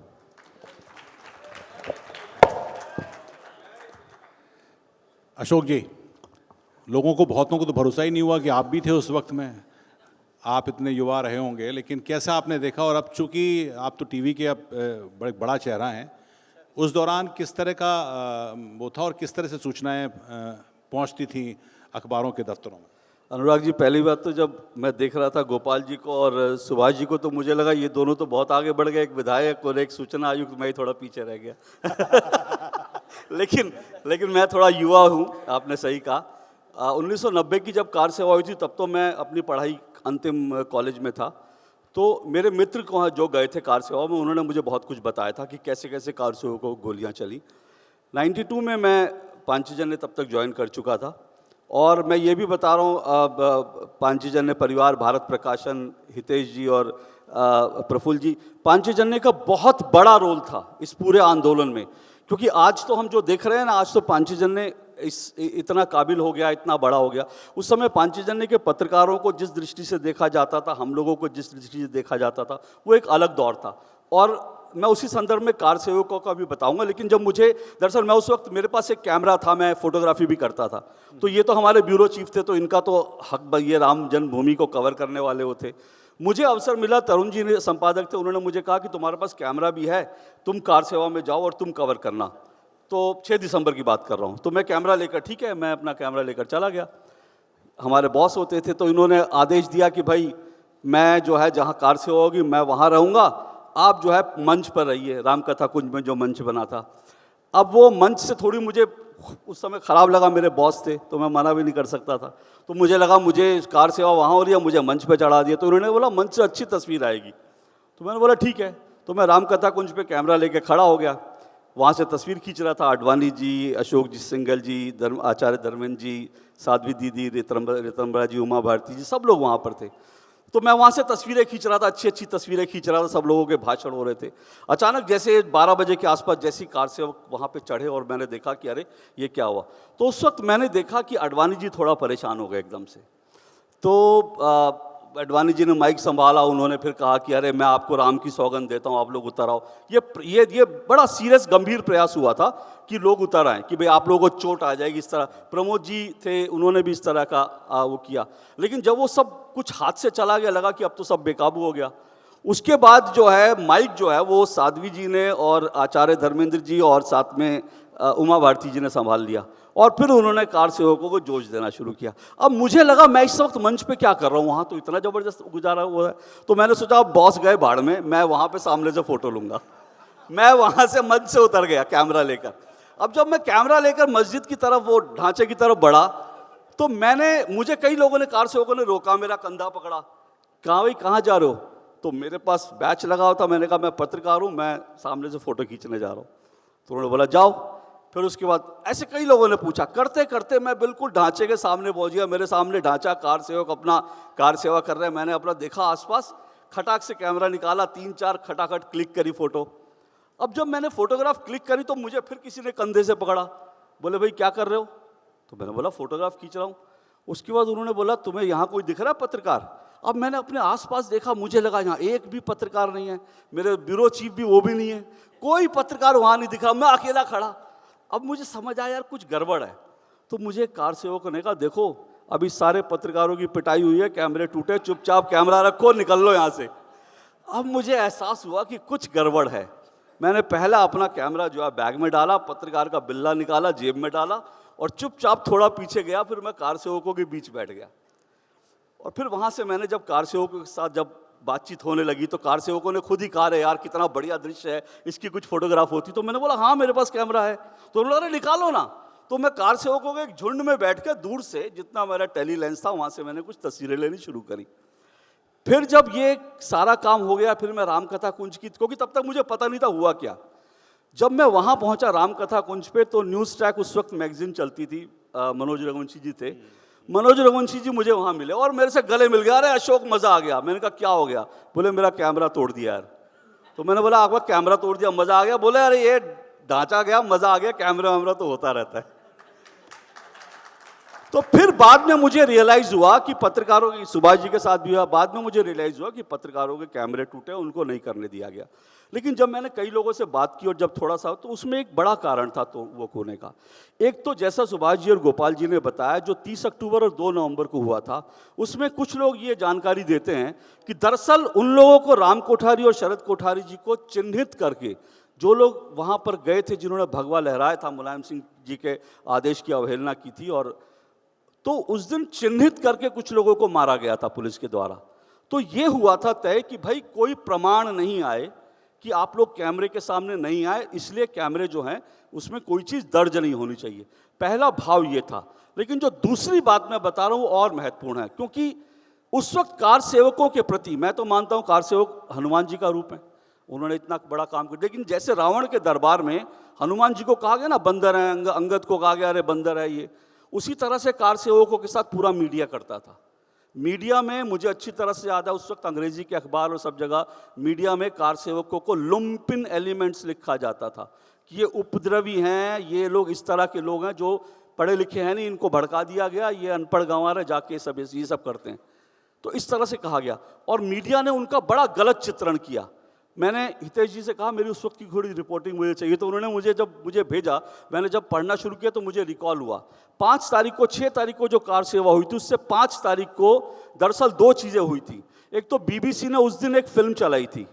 अशोक जी, बहुतों को तो भरोसा ही नहीं हुआ कि आप भी थे उस वक्त में। आप इतने युवा रहे होंगे, लेकिन कैसा आपने देखा? और अब चूंकि आप तो टीवी के अब बड़ा चेहरा हैं, उस दौरान किस तरह का वो था और किस तरह से सूचनाएं पहुंचती थी अखबारों के दफ्तरों में? अनुराग जी, पहली बात तो जब मैं देख रहा था गोपाल जी को और सुभाष जी को तो मुझे लगा ये दोनों तो बहुत आगे बढ़ गए, एक विधायक और एक सूचना आयुक्त, मैं ही थोड़ा पीछे रह गया। लेकिन मैं थोड़ा युवा हूँ, आपने सही कहा। 1990 की जब कार सेवा हुई थी तब तो मैं अपनी पढ़ाई अंतिम कॉलेज में था। तो मेरे मित्र को जो गए थे कार सेवा में, उन्होंने मुझे बहुत कुछ बताया था कि कैसे कैसे कार सेवा को गोलियां चली। 92 में मैं पांचजन्य तब तक ज्वाइन कर चुका था। और मैं ये भी बता रहा हूँ, पांचजन्य परिवार, भारत प्रकाशन, हितेश जी और प्रफुल्ल जी, पांचजन्य का बहुत बड़ा रोल था इस पूरे आंदोलन में। क्योंकि आज तो हम जो देख रहे हैं ना, आज तो पांचजन्य इतना काबिल हो गया, इतना बड़ा हो गया। उस समय पांचजन्य के पत्रकारों को जिस दृष्टि से देखा जाता था, हम लोगों को जिस दृष्टि से देखा जाता था, वो एक अलग दौर था। और मैं उसी संदर्भ में कार सेवकों का भी बताऊंगा। लेकिन जब मुझे, दरअसल मैं उस वक्त, मेरे पास एक कैमरा था, मैं फोटोग्राफी भी करता था। तो ये तो हमारे ब्यूरो चीफ थे, तो इनका तो हक, ये राम जन्मभूमि को कवर करने वाले वो थे। मुझे अवसर मिला, तरुण जी ने संपादक थे, उन्होंने मुझे कहा कि तुम्हारे पास कैमरा भी है, तुम कार सेवा में जाओ और तुम कवर करना। तो 6 दिसंबर की बात कर रहा हूँ। तो मैं कैमरा लेकर, ठीक है, मैं अपना कैमरा लेकर चला गया। हमारे बॉस होते थे, तो इन्होंने आदेश दिया कि भाई मैं जो है, जहाँ कार सेवा होगी मैं वहाँ रहूँगा, आप जो है मंच पर रहिए। रामकथा कुंज में जो मंच बना था, अब वो मंच से थोड़ी मुझे उस समय ख़राब लगा, मेरे बॉस थे तो मैं मना भी नहीं कर सकता था। तो मुझे लगा मुझे कार सेवा वहाँ हो रही है, मुझे मंच पे चढ़ा दिया। तो उन्होंने बोला मंच से अच्छी तस्वीर आएगी। तो मैंने बोला ठीक है। तो मैं रामकथा कुंज पे कैमरा लेके खड़ा हो गया, वहाँ से तस्वीर खींच रहा था। आडवाणी जी, अशोक जी सिंघल जी, आचार्य धर्मेंद्र जी, साध्वी दीदी, रितंबरा जी, उमा भारती जी, सब लोग वहाँ पर थे। तो मैं वहाँ से तस्वीरें खींच रहा था, अच्छी अच्छी तस्वीरें खींच रहा था, सब लोगों के भाषण हो रहे थे। अचानक जैसे 12 बजे के आसपास जैसी कार सेवक वहाँ पे चढ़े और मैंने देखा कि अरे ये क्या हुआ। तो उस वक्त मैंने देखा कि आडवाणी जी थोड़ा परेशान हो गए एकदम से। तो आडवाणी जी ने माइक संभाला, उन्होंने फिर कहा कि अरे मैं आपको राम की सौगंध देता हूँ, आप लोग उतर आओ। ये बड़ा सीरियस गंभीर प्रयास हुआ था कि लोग उतर आए, कि भाई आप लोगों को चोट आ जाएगी। इस तरह प्रमोद जी थे, उन्होंने भी इस तरह का वो किया। लेकिन जब वो सब कुछ हाथ से चला गया, लगा कि अब तो सब बेकाबू हो गया। उसके बाद जो है माइक जो है वो साध्वी जी ने और आचार्य धर्मेंद्र जी और साथ में उमा भारती जी ने संभाल लिया। और फिर उन्होंने कार सेवकों को जोश देना शुरू किया। अब मुझे लगा मैं इस वक्त मंच पे क्या कर रहा हूँ, वहाँ तो इतना ज़बरदस्त गुजारा हुआ है। तो मैंने सोचा अब बॉस गए भाड़ में, मैं वहाँ पे सामने से फ़ोटो लूँगा। मैं वहाँ से मंच से उतर गया कैमरा लेकर। अब जब मैं कैमरा लेकर मस्जिद की तरफ, वो ढांचे की तरफ बढ़ा, तो मुझे कई लोगों ने, कार सेवकों ने रोका, मेरा कंधा पकड़ा, कहाँ भाई कहाँ जा रहे हो। तो मेरे पास बैच लगा हुआ था, मैंने कहा मैं पत्रकार हूँ, मैं सामने से फ़ोटो खींचने जा रहा हूँ। तो उन्होंने बोला जाओ। फिर उसके बाद ऐसे कई लोगों ने पूछा, करते करते मैं बिल्कुल ढांचे के सामने पहुंच गया। मेरे सामने ढांचा, कार सेवक अपना कार सेवा कर रहे हैं। मैंने अपना देखा आसपास, खटाक से कैमरा निकाला, 3-4 खटाखट क्लिक करी फ़ोटो। अब जब मैंने फ़ोटोग्राफ क्लिक करी तो मुझे फिर किसी ने कंधे से पकड़ा, बोले भाई क्या कर रहे हो। तो मैंने बोला फ़ोटोग्राफ खींच रहा हूँ। उसके बाद उन्होंने बोला तुम्हें यहाँ कोई दिख रहा है पत्रकार। अब मैंने अपने आसपास देखा, मुझे लगा यहाँ एक भी पत्रकार नहीं है, मेरे ब्यूरो चीफ भी वो भी नहीं है, कोई पत्रकार वहाँ नहीं दिख रहा, मैं अकेला खड़ा। अब मुझे समझ आया यार कुछ गड़बड़ है। तो मुझे कार सेवक ने कहा देखो अभी सारे पत्रकारों की पिटाई हुई है, कैमरे टूटे, चुपचाप कैमरा रखो, निकल लो यहाँ से। अब मुझे एहसास हुआ कि कुछ गड़बड़ है। मैंने पहला अपना कैमरा जो है बैग में डाला, पत्रकार का बिल्ला निकाला, जेब में डाला और चुपचाप थोड़ा पीछे गया। फिर मैं कार सेवकों के बीच बैठ गया। और फिर वहाँ से मैंने जब कार सेवकों के साथ जब बातचीत होने लगी तो कार सेवकों ने खुद ही कहा है यार कितना बढ़िया दृश्य है, इसकी कुछ फोटोग्राफ होती। तो मैंने बोला हाँ मेरे पास कैमरा है। तो उन्होंने अरे निकालो ना। तो मैं कार सेवकों के एक झुंड में बैठ कर दूर से, जितना मेरा टेली लेंस था वहाँ से मैंने कुछ तस्वीरें लेनी शुरू करी। फिर जब ये सारा काम हो गया, फिर मैं रामकथा कुंज की, क्योंकि तब तक मुझे पता नहीं था हुआ क्या। जब मैं वहाँ पहुँचा रामकथा कुंज पे, तो न्यूज़ ट्रैक उस वक्त मैगजीन चलती थी, मनोज रघुवंशी जी थे। मनोज रघुवंशी जी मुझे वहाँ मिले और मेरे से गले मिल गया, अरे अशोक मज़ा आ गया। मैंने कहा क्या हो गया। बोले मेरा कैमरा तोड़ दिया यार। तो मैंने बोला आपका कैमरा तोड़ दिया, मज़ा आ गया। बोले अरे ये ढांचा गया, मज़ा आ गया, कैमरा वैमरा तो होता रहता है। तो फिर बाद में मुझे रियलाइज़ हुआ कि पत्रकारों की, सुभाष जी के साथ भी हुआ, बाद में मुझे रियलाइज़ हुआ कि पत्रकारों के कैमरे टूटे, उनको नहीं करने दिया गया। लेकिन जब मैंने कई लोगों से बात की और जब थोड़ा सा, तो उसमें एक बड़ा कारण था तो वो कोने का। एक तो जैसा सुभाष जी और गोपाल जी ने बताया, जो 30 अक्टूबर और 2 नवंबर को हुआ था, उसमें कुछ लोग ये जानकारी देते हैं कि दरअसल उन लोगों को, राम कोठारी और शरद कोठारी जी को चिन्हित करके, जो लोग वहाँ पर गए थे जिन्होंने भगवा लहराया था, मुलायम सिंह जी के आदेश की अवहेलना की थी, और तो उस दिन चिन्हित करके कुछ लोगों को मारा गया था पुलिस के द्वारा। तो ये हुआ था तय कि भाई कोई प्रमाण नहीं आए कि आप लोग कैमरे के सामने नहीं आए, इसलिए कैमरे जो हैं उसमें कोई चीज़ दर्ज नहीं होनी चाहिए। पहला भाव ये था। लेकिन जो दूसरी बात मैं बता रहा हूँ वो और महत्वपूर्ण है, क्योंकि उस वक्त कार सेवकों के प्रति, मैं तो मानता हूँ कार सेवक हनुमान जी का रूप है, उन्होंने इतना बड़ा काम किया, लेकिन जैसे रावण के दरबार में हनुमान जी को कहा गया ना बंदर है, अंगद को कहा गया अरे बंदर है ये, उसी तरह से कार सेवकों के साथ पूरा मीडिया करता था। मीडिया में मुझे अच्छी तरह से याद है, उस वक्त अंग्रेजी के अखबार और सब जगह मीडिया में कार सेवकों को लुम्पिन एलिमेंट्स लिखा जाता था कि ये उपद्रवी हैं, ये लोग इस तरह के लोग हैं जो पढ़े लिखे हैं नहीं, इनको भड़का दिया गया, ये अनपढ़ गंवार है, जाके ये सब करते हैं। तो इस तरह से कहा गया और मीडिया ने उनका बड़ा गलत चित्रण किया। मैंने हितेश जी से कहा मेरी उस वक्त की थोड़ी रिपोर्टिंग मुझे चाहिए, तो उन्होंने मुझे भेजा, मैंने जब पढ़ना शुरू किया तो मुझे रिकॉल हुआ 5 तारीख को 6 तारीख को जो कार सेवा हुई थी, उससे 5 तारीख को दरअसल 2 चीज़ें हुई थी। एक तो बीबीसी ने उस दिन एक फिल्म चलाई थी,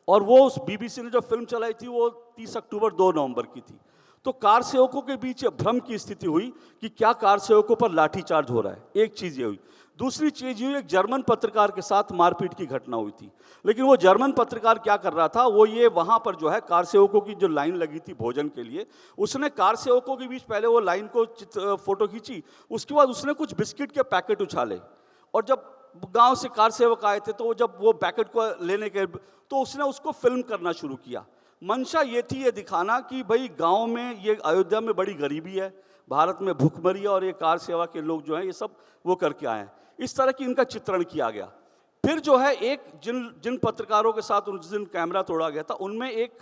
और वो उस बीबीसी ने जो फिल्म चलाई थी वो 30 अक्टूबर 2 नवंबर की थी। तो कार सेवकों के बीच भ्रम की स्थिति हुई कि क्या कार सेवकों पर लाठीचार्ज हो रहा है, एक चीज़ ये हुई। दूसरी चीज़ ये, एक जर्मन पत्रकार के साथ मारपीट की घटना हुई थी, लेकिन वो जर्मन पत्रकार क्या कर रहा था, वो ये वहाँ पर जो है कार सेवकों की जो लाइन लगी थी भोजन के लिए, उसने कार सेवकों के बीच पहले वो लाइन को फोटो खींची, उसके बाद उसने कुछ बिस्किट के पैकेट उछाले, और जब गांव से कार सेवक आए थे तो वो जब वो पैकेट को लेने के तो उसने उसको फिल्म करना शुरू किया। मंशा ये थी ये दिखाना कि भाई गांव में ये अयोध्या में बड़ी गरीबी है, भारत में भूखमरी है, और ये कार सेवा के लोग जो हैं ये सब वो करके आए हैं, इस तरह की इनका चित्रण किया गया। फिर जो है एक जिन पत्रकारों के साथ उस दिन कैमरा तोड़ा गया था, उनमें एक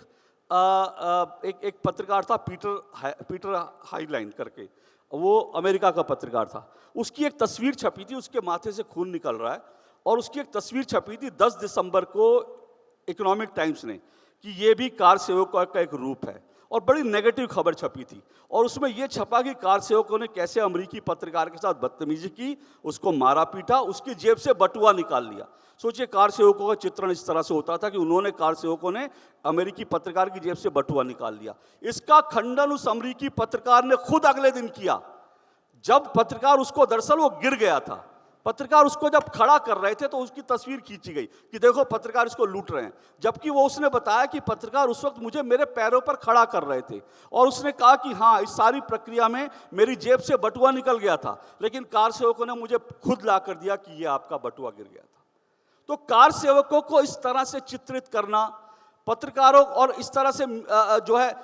पत्रकार था पीटर हाइलाइन करके, वो अमेरिका का पत्रकार था। उसकी एक तस्वीर छपी थी, उसके माथे से खून निकल रहा है, और उसकी एक तस्वीर छपी थी 10 दिसंबर को इकोनॉमिक टाइम्स ने कि ये भी कार सेवकों का एक रूप है, और बड़ी नेगेटिव खबर छपी थी, और उसमें यह छपा कि कार सेवकों ने कैसे अमेरिकी पत्रकार के साथ बदतमीजी की, उसको मारा पीटा, उसकी जेब से बटुआ निकाल लिया। सोचिए कार सेवकों का चित्रण इस तरह से होता था कि उन्होंने कार सेवकों ने अमेरिकी पत्रकार की जेब से बटुआ निकाल लिया। इसका खंडन उस अमेरिकी पत्रकार ने खुद अगले दिन किया, जब पत्रकार उसको, दरअसल वो गिर गया था, पत्रकार उसको जब खड़ा कर रहे थे तो उसकी तस्वीर खींची गई कि देखो पत्रकार इसको लूट रहे हैं, जबकि वो उसने बताया कि पत्रकार उस वक्त मुझे मेरे पैरों पर खड़ा कर रहे थे, और उसने कहा कि हाँ इस सारी प्रक्रिया में मेरी जेब से बटुआ निकल गया था, लेकिन कार सेवकों ने मुझे खुद ला कर दिया कि ये आपका बटुआ गिर गया था। तो कार सेवकों को इस तरह से चित्रित करना, पत्रकारों, और इस तरह से जो है,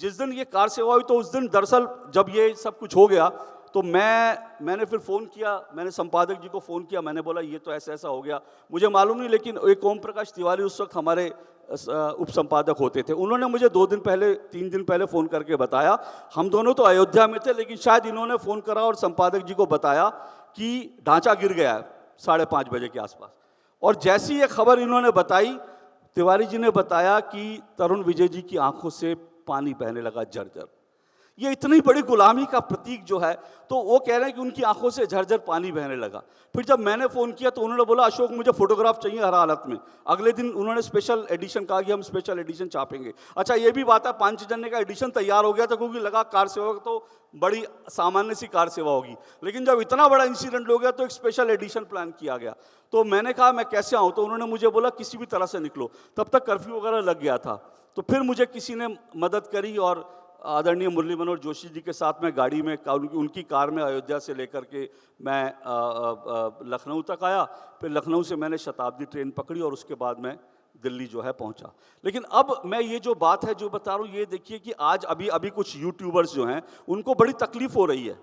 जिस दिन ये कार सेवा हुई तो उस दिन दरअसल जब ये सब कुछ हो गया तो मैंने फिर फ़ोन किया, मैंने संपादक जी को फ़ोन किया, मैंने बोला ये तो ऐसा हो गया, मुझे मालूम नहीं, लेकिन एक ओम प्रकाश तिवारी उस वक्त हमारे उप संपादक होते थे, उन्होंने मुझे 2 दिन पहले 3 दिन पहले फ़ोन करके बताया, हम दोनों तो अयोध्या में थे, लेकिन शायद इन्होंने फ़ोन करा और संपादक जी को बताया कि ढांचा गिर गया है 5:30 बजे के आसपास, और जैसी ये खबर इन्होंने बताई, तिवारी जी ने बताया कि तरुण विजय जी की आंखों से पानी बहने लगा झरझर। ये इतनी बड़ी गुलामी का प्रतीक जो है, तो वो कह रहे हैं कि उनकी आंखों से झरझर पानी बहने लगा। फिर जब मैंने फ़ोन किया तो उन्होंने बोला अशोक मुझे फोटोग्राफ चाहिए हर हालत में। अगले दिन उन्होंने स्पेशल एडिशन कहा कि हम स्पेशल एडिशन छापेंगे। अच्छा ये भी बात है, पांचजन्य का एडिशन तैयार हो गया था, क्योंकि लगा कार सेवा तो बड़ी सामान्य सी कार सेवा होगी, लेकिन जब इतना बड़ा इंसिडेंट हो गया तो एक स्पेशल एडिशन प्लान किया गया। तो मैंने कहा मैं कैसे आऊँ, तो उन्होंने मुझे बोला किसी भी तरह से निकलो, तब तक कर्फ्यू वगैरह लग गया था। तो फिर मुझे किसी ने मदद करी, और आदरणीय मुरली मनोहर जोशी जी के साथ मैं गाड़ी में, उनकी कार में अयोध्या से लेकर के मैं लखनऊ तक आया। फिर लखनऊ से मैंने शताब्दी ट्रेन पकड़ी, और उसके बाद मैं दिल्ली जो है पहुंचा। लेकिन अब मैं ये जो बात है जो बता रहा हूँ, ये देखिए कि आज अभी कुछ यूट्यूबर्स जो हैं उनको बड़ी तकलीफ हो रही है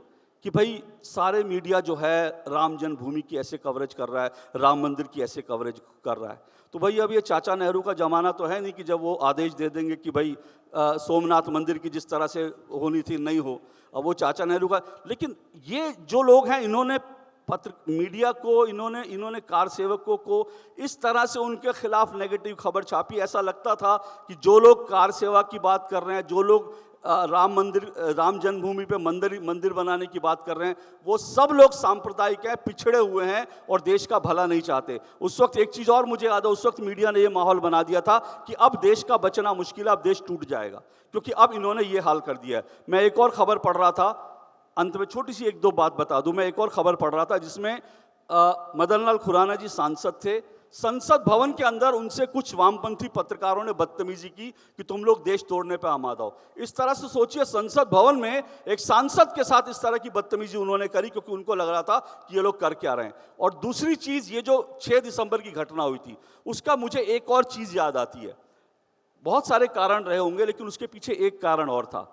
कि भाई सारे मीडिया जो है राम जन्मभूमि की ऐसे कवरेज कर रहा है, राम मंदिर की ऐसे कवरेज कर रहा है। तो भाई अब ये चाचा नेहरू का ज़माना तो है नहीं कि जब वो आदेश दे देंगे कि भाई सोमनाथ मंदिर की जिस तरह से होनी थी नहीं हो, अब वो चाचा नेहरू का। लेकिन ये जो लोग हैं, इन्होंने मीडिया को, इन्होंने कार सेवकों को इस तरह से उनके खिलाफ नेगेटिव खबर छापी, ऐसा लगता था कि जो लोग कार सेवा की बात कर रहे हैं, जो लोग राम जन्मभूमि पे मंदिर बनाने की बात कर रहे हैं, वो सब लोग सांप्रदायिक हैं, पिछड़े हुए हैं और देश का भला नहीं चाहते। उस वक्त एक चीज़ और मुझे याद है, उस वक्त मीडिया ने ये माहौल बना दिया था कि अब देश का बचना मुश्किल है, अब देश टूट जाएगा, क्योंकि अब इन्होंने ये हाल कर दिया है। मैं एक और खबर पढ़ रहा था, अंत में छोटी सी 1-2 बात बता दूं। मैं एक और खबर पढ़ रहा था जिसमें मदन लाल खुराना जी सांसद थे, संसद भवन के अंदर उनसे कुछ वामपंथी पत्रकारों ने बदतमीजी की कि तुम लोग देश तोड़ने पे आमादा हो। इस तरह से सोचिए, संसद भवन में एक सांसद के साथ इस तरह की बदतमीजी उन्होंने करी, क्योंकि उनको लग रहा था कि ये लोग कर क्या रहे हैं। और दूसरी चीज, ये जो 6 दिसंबर की घटना हुई थी, उसका मुझे एक और चीज याद आती है। बहुत सारे कारण रहे होंगे, लेकिन उसके पीछे एक कारण और था।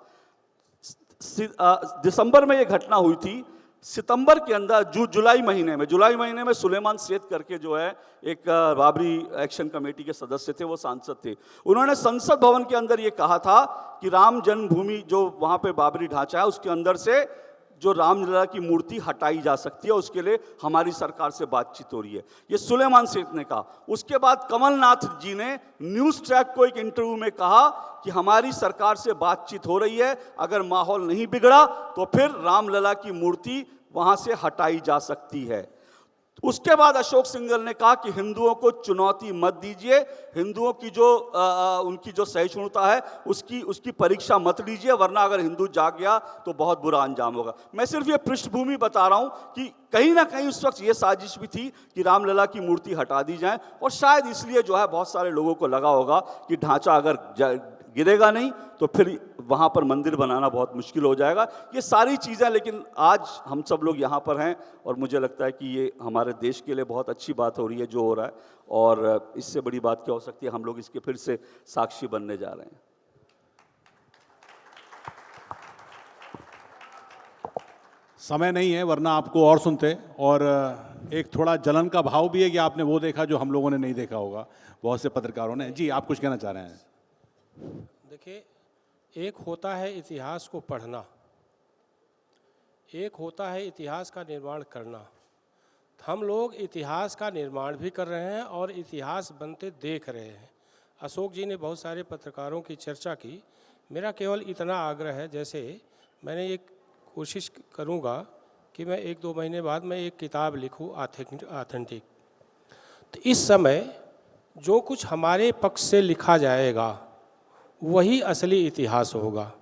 दिसंबर में ये घटना हुई थी। सितंबर के अंदर जुलाई महीने में सुलेमान सेठ करके जो है एक बाबरी एक्शन कमेटी के सदस्य थे, वो सांसद थे। उन्होंने संसद भवन के अंदर ये कहा था कि राम जन्मभूमि जो वहाँ पे बाबरी ढांचा है, उसके अंदर से जो रामलला की मूर्ति हटाई जा सकती है, उसके लिए हमारी सरकार से बातचीत हो रही है। ये सुलेमान सेठ ने कहा। उसके बाद कमलनाथ जी ने न्यूज़ ट्रैक को एक इंटरव्यू में कहा कि हमारी सरकार से बातचीत हो रही है, अगर माहौल नहीं बिगड़ा तो फिर रामलला की मूर्ति वहां से हटाई जा सकती है। उसके बाद अशोक सिंघल ने कहा कि हिंदुओं को चुनौती मत दीजिए, हिंदुओं की जो उनकी जो सहिष्णुता है उसकी परीक्षा मत लीजिए, वरना अगर हिंदू जाग गया तो बहुत बुरा अंजाम होगा। मैं सिर्फ ये पृष्ठभूमि बता रहा हूं कि कहीं ना कहीं उस वक्त ये साजिश भी थी कि रामलला की मूर्ति हटा दी जाए, और शायद इसलिए जो है बहुत सारे लोगों को लगा होगा कि ढांचा अगर गिरेगा नहीं तो फिर वहाँ पर मंदिर बनाना बहुत मुश्किल हो जाएगा। ये सारी चीज़ें, लेकिन आज हम सब लोग यहाँ पर हैं और मुझे लगता है कि ये हमारे देश के लिए बहुत अच्छी बात हो रही है जो हो रहा है, और इससे बड़ी बात क्या हो सकती है। हम लोग इसके फिर से साक्षी बनने जा रहे हैं। समय नहीं है, वरना आपको और सुनते। और एक थोड़ा जलन का भाव भी है कि आपने वो देखा जो हम लोगों ने नहीं देखा होगा, बहुत से पत्रकारों ने। जी, आप कुछ कहना चाह रहे हैं? देखिए, एक होता है इतिहास को पढ़ना, एक होता है इतिहास का निर्माण करना। हम लोग इतिहास का निर्माण भी कर रहे हैं और इतिहास बनते देख रहे हैं। अशोक जी ने बहुत सारे पत्रकारों की चर्चा की। मेरा केवल इतना आग्रह है, जैसे मैंने एक कोशिश करूंगा कि मैं 1-2 महीने बाद मैं एक किताब लिखूं ऑथेंटिक। तो इस समय जो कुछ हमारे पक्ष से लिखा जाएगा वही असली इतिहास होगा।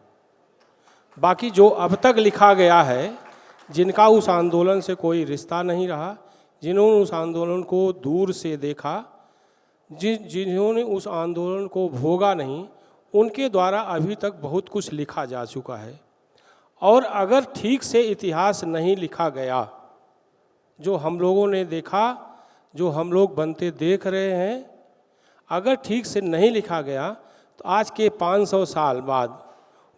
बाकी जो अब तक लिखा गया है, जिनका उस आंदोलन से कोई रिश्ता नहीं रहा, जिन्होंने उस आंदोलन को दूर से देखा, जिन्होंने उस आंदोलन को भोगा नहीं, उनके द्वारा अभी तक बहुत कुछ लिखा जा चुका है। और अगर ठीक से इतिहास नहीं लिखा गया, जो हम लोगों ने देखा, जो हम लोग बनते देख रहे हैं, अगर ठीक से नहीं लिखा गया तो आज के 500 साल बाद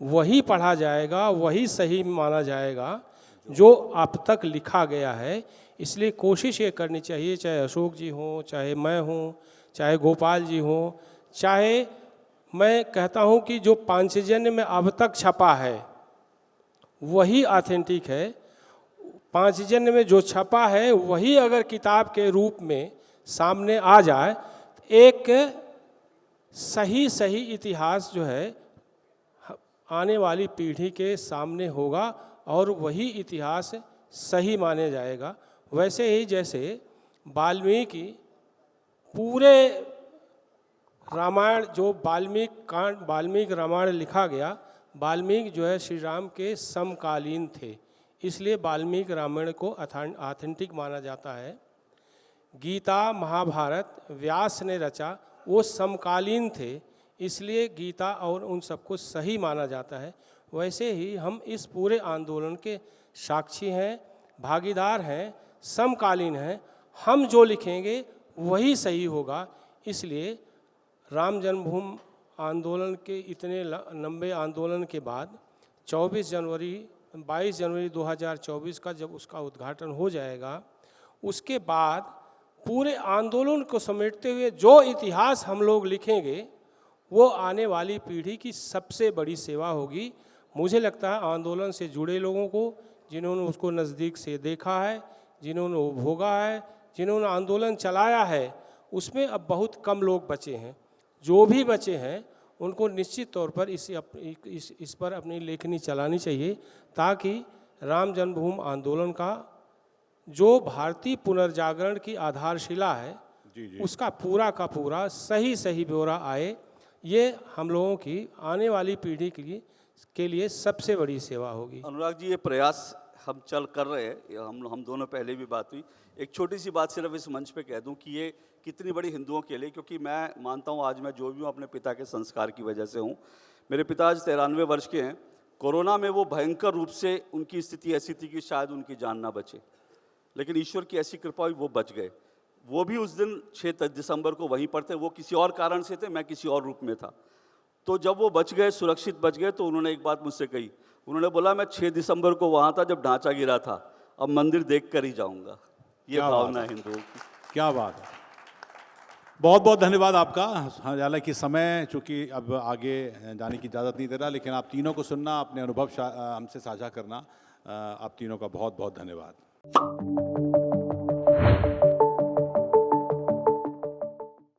वही पढ़ा जाएगा, वही सही माना जाएगा जो अब तक लिखा गया है। इसलिए कोशिश ये करनी चाहिए, चाहे अशोक जी हों, चाहे मैं हूँ, चाहे गोपाल जी हों, चाहे मैं कहता हूँ कि जो पांचजन्य में अब तक छपा है वही ऑथेंटिक है। पांचजन्य में जो छपा है वही अगर किताब के रूप में सामने आ जाए, एक सही इतिहास जो है आने वाली पीढ़ी के सामने होगा और वही इतिहास सही माने जाएगा। वैसे ही जैसे वाल्मीकि पूरे रामायण, जो वाल्मीकि रामायण लिखा गया, वाल्मीकि जो है श्री राम के समकालीन थे, इसलिए वाल्मीकि रामायण को ऑथेंटिक माना जाता है। गीता महाभारत व्यास ने रचा, वो समकालीन थे, इसलिए गीता और उन सबको सही माना जाता है। वैसे ही हम इस पूरे आंदोलन के साक्षी हैं, भागीदार हैं, समकालीन हैं। हम जो लिखेंगे वही सही होगा। इसलिए राम जन्मभूमि आंदोलन के इतने लंबे आंदोलन के बाद 22 जनवरी 2024 का जब उसका उद्घाटन हो जाएगा, उसके बाद पूरे आंदोलन को समेटते हुए जो इतिहास हम लोग लिखेंगे वो आने वाली पीढ़ी की सबसे बड़ी सेवा होगी। मुझे लगता है आंदोलन से जुड़े लोगों को, जिन्होंने उसको नज़दीक से देखा है, जिन्होंने वो भोगा है, जिन्होंने आंदोलन चलाया है, उसमें अब बहुत कम लोग बचे हैं। जो भी बचे हैं उनको निश्चित तौर पर इस पर अपनी लेखनी चलानी चाहिए, ताकि राम जन्मभूमि आंदोलन का जो भारतीय पुनर्जागरण की आधारशिला है उसका पूरा का पूरा सही ब्यौरा आए। ये हम लोगों की आने वाली पीढ़ी के लिए सबसे बड़ी सेवा होगी। अनुराग जी, ये प्रयास हम कर रहे हैं, हम दोनों पहले भी बात हुई। एक छोटी सी बात सिर्फ इस मंच पे कह दूं कि ये कितनी बड़ी हिंदुओं के लिए, क्योंकि मैं मानता हूँ आज मैं जो भी हूँ अपने पिता के संस्कार की वजह से हूँ। मेरे पिता आज 93 वर्ष के हैं। कोरोना में वो भयंकर रूप से उनकी स्थिति ऐसी थी कि शायद उनकी जान ना बचे, लेकिन ईश्वर की ऐसी कृपा हुई वो बच गए। वो भी उस दिन 6 दिसंबर को वहीं पर थे। वो किसी और कारण से थे, मैं किसी और रूप में था। तो जब वो बच गए, सुरक्षित बच गए, तो उन्होंने एक बात मुझसे कही। उन्होंने बोला, मैं 6 दिसंबर को वहाँ था जब ढांचा गिरा था, अब मंदिर देख कर ही जाऊँगा। ये क्या बात भावना है। है हिंदुओं की। क्या बात है। बहुत बहुत धन्यवाद आपका। हालांकि समय चूँकि अब आगे जाने की इजाज़त नहीं दे रहा, लेकिन आप तीनों को सुनना, अपने अनुभव हमसे साझा करना, आप तीनों का बहुत बहुत धन्यवाद।